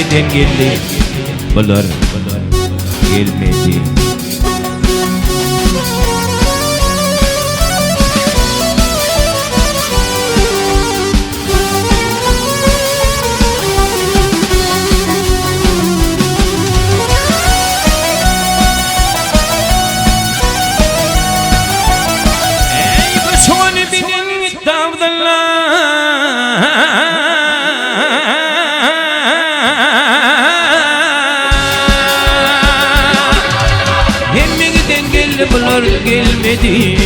giden geldi, bular gelmedi. Bular gelmedi.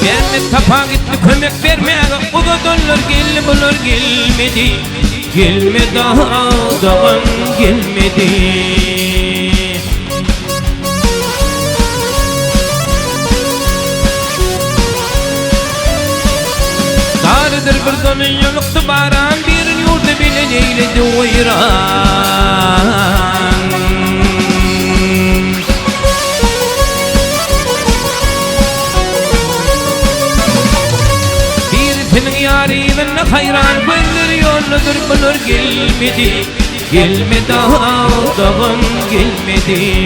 Vermek tapa gitti kömek vermeye o kadınlar geldi bular gelmedi. Gelmedi dağdan gelmedi. Darıdır bir dönün yoluktu baran birin yurdu bile neyledi uyran. Birisinin yarının hayran gönlür yolludur bulur gelmedi. Gelmedi dağdan gelmedi.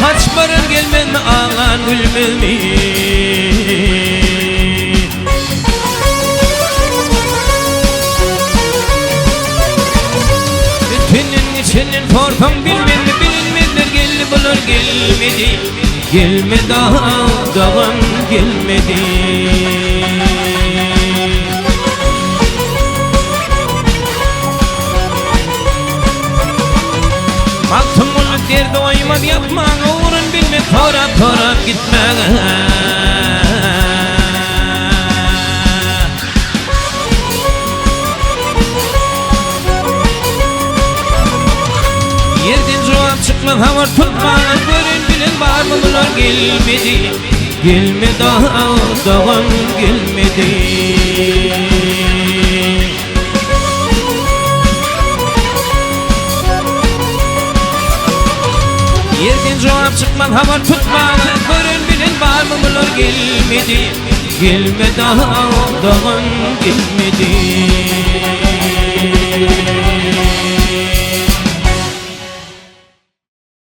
Kaçmarın gelmen mi ağlan gülmez mi? Bütünün içinin korkan bilmez mi? Bilinmezler geldi bulur gelmedi. Gelmedi dağdan gelmedi. Baktım onu derdi oyma yapma uğrun bilme tora gitme. Yerden cevap çıkmaz havar tutma görün bilin var mı bunlar gelmedi. Gelmedi dağdan gelmedi. Yerden cevap çıkmaz havar tutma görün bilin var mı bunlar gelmedi. Gelmedi dağdan gelmedi.